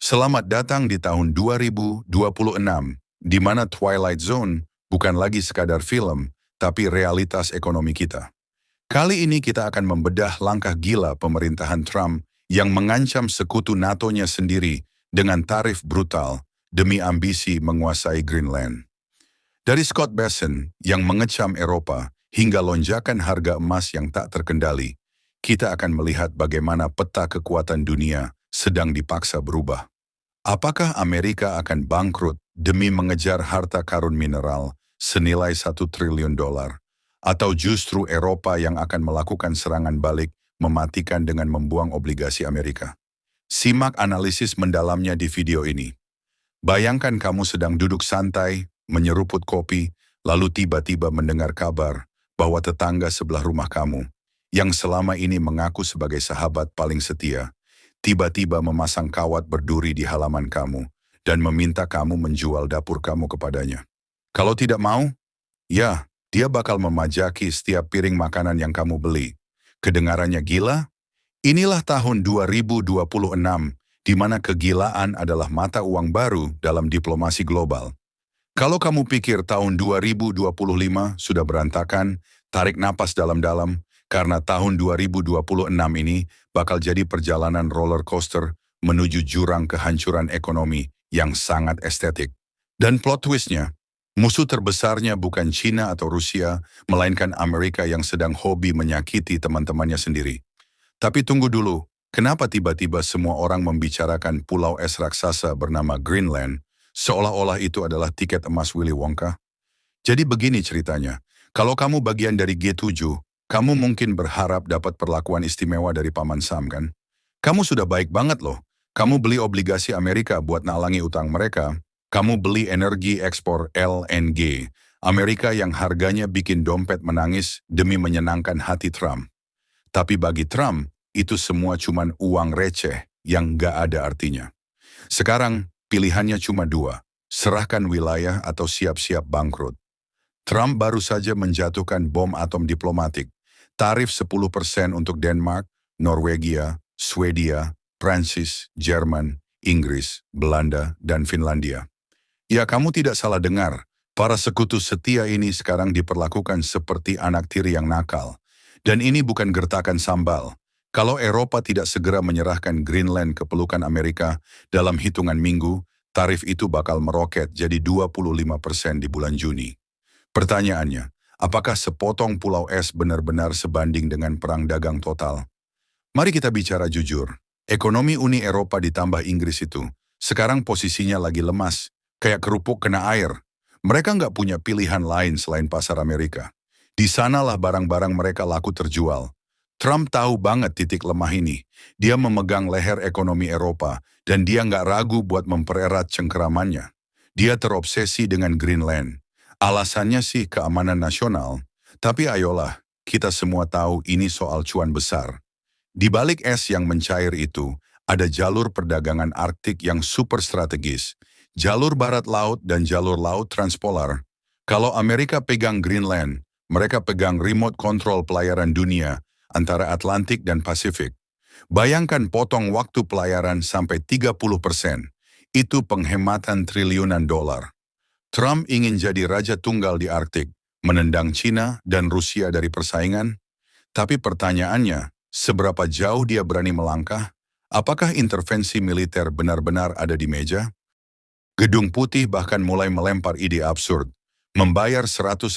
Selamat datang di tahun 2026, di mana Twilight Zone bukan lagi sekadar film, tapi realitas ekonomi kita. Kali ini kita akan membedah langkah gila pemerintahan Trump yang mengancam sekutu NATO-nya sendiri dengan tarif brutal demi ambisi menguasai Greenland. Dari Scott Bessent yang mengecam Eropa hingga lonjakan harga emas yang tak terkendali, kita akan melihat bagaimana peta kekuatan dunia sedang dipaksa berubah. Apakah Amerika akan bangkrut demi mengejar harta karun mineral senilai $1 triliun? Atau justru Eropa yang akan melakukan serangan balik mematikan dengan membuang obligasi Amerika? Simak analisis mendalamnya di video ini. Bayangkan kamu sedang duduk santai, menyeruput kopi, lalu tiba-tiba mendengar kabar bahwa tetangga sebelah rumah kamu, yang selama ini mengaku sebagai sahabat paling setia, tiba-tiba memasang kawat berduri di halaman kamu dan meminta kamu menjual dapur kamu kepadanya. Kalau tidak mau, ya, dia bakal memajaki setiap piring makanan yang kamu beli. Kedengarannya gila? Inilah tahun 2026, di mana kegilaan adalah mata uang baru dalam diplomasi global. Kalau kamu pikir tahun 2025 sudah berantakan, tarik napas dalam-dalam, karena tahun 2026 ini bakal jadi perjalanan roller coaster menuju jurang kehancuran ekonomi yang sangat estetik. Dan plot twistnya, musuh terbesarnya bukan China atau Rusia, melainkan Amerika yang sedang hobi menyakiti teman-temannya sendiri. Tapi tunggu dulu, kenapa tiba-tiba semua orang membicarakan pulau es raksasa bernama Greenland, seolah-olah itu adalah tiket emas Willy Wonka? Jadi begini ceritanya, kalau kamu bagian dari G7, kamu mungkin berharap dapat perlakuan istimewa dari Paman Sam kan? Kamu sudah baik banget loh. Kamu beli obligasi Amerika buat nalangi utang mereka. Kamu beli energi ekspor LNG Amerika yang harganya bikin dompet menangis demi menyenangkan hati Trump. Tapi bagi Trump, itu semua cuman uang receh yang gak ada artinya. Sekarang, pilihannya cuma dua, serahkan wilayah atau siap-siap bangkrut. Trump baru saja menjatuhkan bom atom diplomatik, tarif 10% untuk Denmark, Norwegia, Swedia, Prancis, Jerman, Inggris, Belanda, dan Finlandia. Ya, kamu tidak salah dengar, para sekutu setia ini sekarang diperlakukan seperti anak tiri yang nakal. Dan ini bukan gertakan sambal. Kalau Eropa tidak segera menyerahkan Greenland ke pelukan Amerika dalam hitungan minggu, tarif itu bakal meroket jadi 25% di bulan Juni. Pertanyaannya, apakah sepotong pulau es benar-benar sebanding dengan perang dagang total? Mari kita bicara jujur. Ekonomi Uni Eropa ditambah Inggris itu, sekarang posisinya lagi lemas, kayak kerupuk kena air. Mereka nggak punya pilihan lain selain pasar Amerika. Di sanalah barang-barang mereka laku terjual. Trump tahu banget titik lemah ini. Dia memegang leher ekonomi Eropa, dan dia nggak ragu buat mempererat cengkeramannya. Dia terobsesi dengan Greenland. Alasannya sih keamanan nasional, tapi ayolah, kita semua tahu ini soal cuan besar. Di balik es yang mencair itu, ada jalur perdagangan Arktik yang super strategis, jalur barat laut dan jalur laut transpolar. Kalau Amerika pegang Greenland, mereka pegang remote control pelayaran dunia antara Atlantik dan Pasifik. Bayangkan potong waktu pelayaran sampai 30%. Itu penghematan triliunan dolar. Trump ingin jadi raja tunggal di Arktik, menendang China dan Rusia dari persaingan. Tapi pertanyaannya, seberapa jauh dia berani melangkah? Apakah intervensi militer benar-benar ada di meja? Gedung Putih bahkan mulai melempar ide absurd, membayar $100.000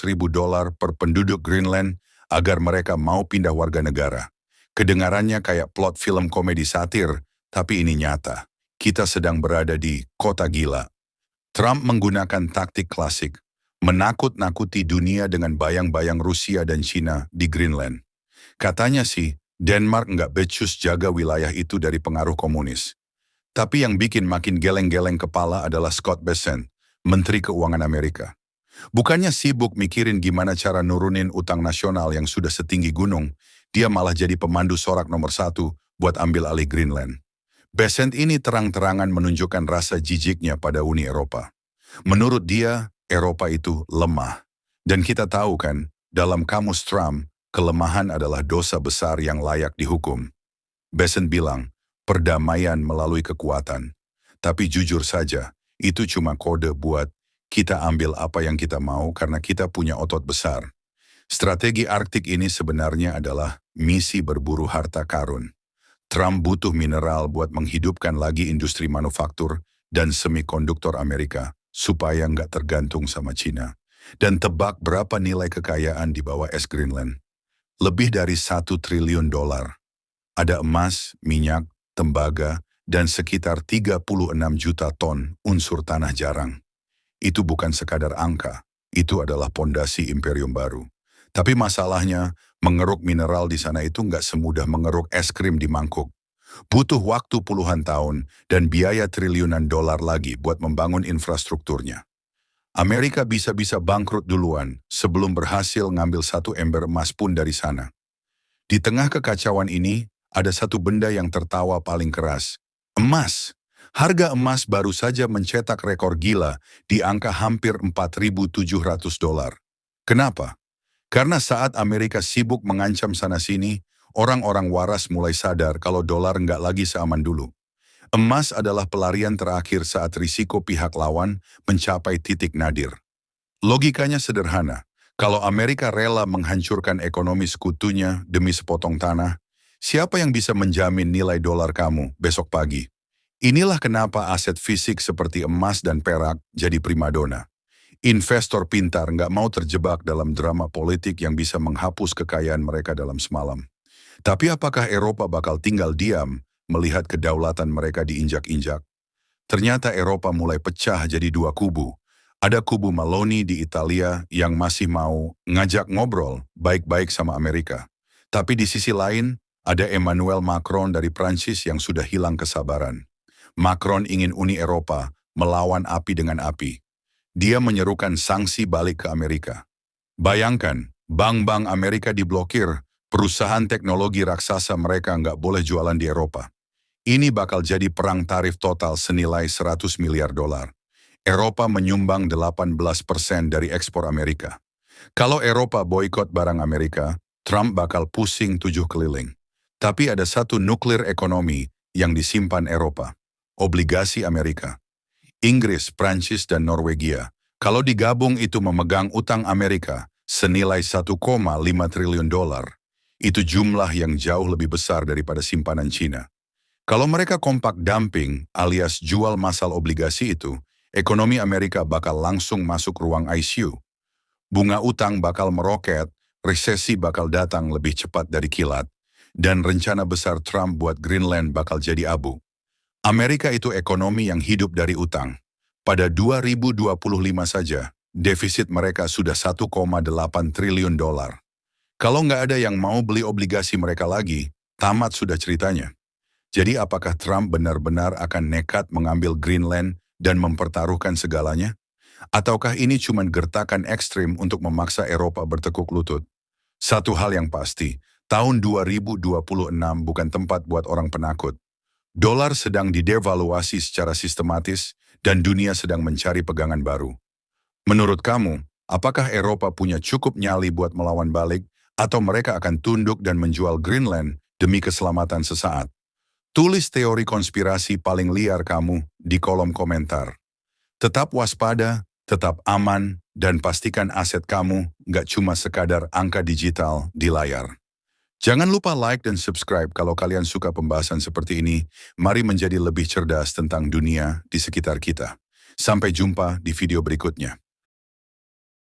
per penduduk Greenland agar mereka mau pindah warga negara. Kedengarannya kayak plot film komedi satir, tapi ini nyata. Kita sedang berada di kota gila. Trump menggunakan taktik klasik, menakut-nakuti dunia dengan bayang-bayang Rusia dan China di Greenland. Katanya sih, Denmark nggak becus jaga wilayah itu dari pengaruh komunis. Tapi yang bikin makin geleng-geleng kepala adalah Scott Bessent, Menteri Keuangan Amerika. Bukannya sibuk mikirin gimana cara nurunin utang nasional yang sudah setinggi gunung, dia malah jadi pemandu sorak nomor 1 buat ambil alih Greenland. Bessent ini terang-terangan menunjukkan rasa jijiknya pada Uni Eropa. Menurut dia, Eropa itu lemah. Dan kita tahu kan, dalam kamus Trump, kelemahan adalah dosa besar yang layak dihukum. Bessent bilang, perdamaian melalui kekuatan. Tapi jujur saja, itu cuma kode buat kita ambil apa yang kita mau karena kita punya otot besar. Strategi Arktik ini sebenarnya adalah misi berburu harta karun. Trump butuh mineral buat menghidupkan lagi industri manufaktur dan semikonduktor Amerika supaya nggak tergantung sama Cina. Dan tebak berapa nilai kekayaan di bawah es Greenland? Lebih dari 1 triliun dolar. Ada emas, minyak, tembaga, dan sekitar 36 juta ton unsur tanah jarang. Itu bukan sekadar angka, itu adalah pondasi imperium baru. Tapi masalahnya, mengeruk mineral di sana itu nggak semudah mengeruk es krim di mangkuk. Butuh waktu puluhan tahun dan biaya triliunan dolar lagi buat membangun infrastrukturnya. Amerika bisa-bisa bangkrut duluan sebelum berhasil ngambil satu ember emas pun dari sana. Di tengah kekacauan ini, ada satu benda yang tertawa paling keras. Emas. Harga emas baru saja mencetak rekor gila di angka hampir 4.700 dolar. Kenapa? Karena saat Amerika sibuk mengancam sana-sini, orang-orang waras mulai sadar kalau dolar nggak lagi seaman dulu. Emas adalah pelarian terakhir saat risiko pihak lawan mencapai titik nadir. Logikanya sederhana, kalau Amerika rela menghancurkan ekonomi sekutunya demi sepotong tanah, siapa yang bisa menjamin nilai dolar kamu besok pagi? Inilah kenapa aset fisik seperti emas dan perak jadi primadona. Investor pintar nggak mau terjebak dalam drama politik yang bisa menghapus kekayaan mereka dalam semalam. Tapi apakah Eropa bakal tinggal diam melihat kedaulatan mereka diinjak-injak? Ternyata Eropa mulai pecah jadi dua kubu. Ada kubu Meloni di Italia yang masih mau ngajak ngobrol baik-baik sama Amerika. Tapi di sisi lain, ada Emmanuel Macron dari Prancis yang sudah hilang kesabaran. Macron ingin Uni Eropa melawan api dengan api. Dia menyerukan sanksi balik ke Amerika. Bayangkan, bank-bank Amerika diblokir, perusahaan teknologi raksasa mereka nggak boleh jualan di Eropa. Ini bakal jadi perang tarif total senilai 100 miliar dolar. Eropa menyumbang 18% dari ekspor Amerika. Kalau Eropa boikot barang Amerika, Trump bakal pusing 7 keliling. Tapi ada satu nuklir ekonomi yang disimpan Eropa. Obligasi Amerika. Inggris, Prancis, dan Norwegia, kalau digabung itu memegang utang Amerika senilai 1,5 triliun dolar. Itu jumlah yang jauh lebih besar daripada simpanan Cina. Kalau mereka kompak dumping alias jual massal obligasi itu, ekonomi Amerika bakal langsung masuk ruang ICU. Bunga utang bakal meroket, resesi bakal datang lebih cepat dari kilat, dan rencana besar Trump buat Greenland bakal jadi abu. Amerika itu ekonomi yang hidup dari utang. Pada 2025 saja, defisit mereka sudah 1,8 triliun dolar. Kalau nggak ada yang mau beli obligasi mereka lagi, tamat sudah ceritanya. Jadi apakah Trump benar-benar akan nekat mengambil Greenland dan mempertaruhkan segalanya? Ataukah ini cuma gertakan ekstrim untuk memaksa Eropa bertekuk lutut? Satu hal yang pasti, tahun 2026 bukan tempat buat orang penakut. Dolar sedang didevaluasi secara sistematis dan dunia sedang mencari pegangan baru. Menurut kamu, apakah Eropa punya cukup nyali buat melawan balik atau mereka akan tunduk dan menjual Greenland demi keselamatan sesaat? Tulis teori konspirasi paling liar kamu di kolom komentar. Tetap waspada, tetap aman, dan pastikan aset kamu nggak cuma sekadar angka digital di layar. Jangan lupa like dan subscribe kalau kalian suka pembahasan seperti ini. Mari menjadi lebih cerdas tentang dunia di sekitar kita. Sampai jumpa di video berikutnya.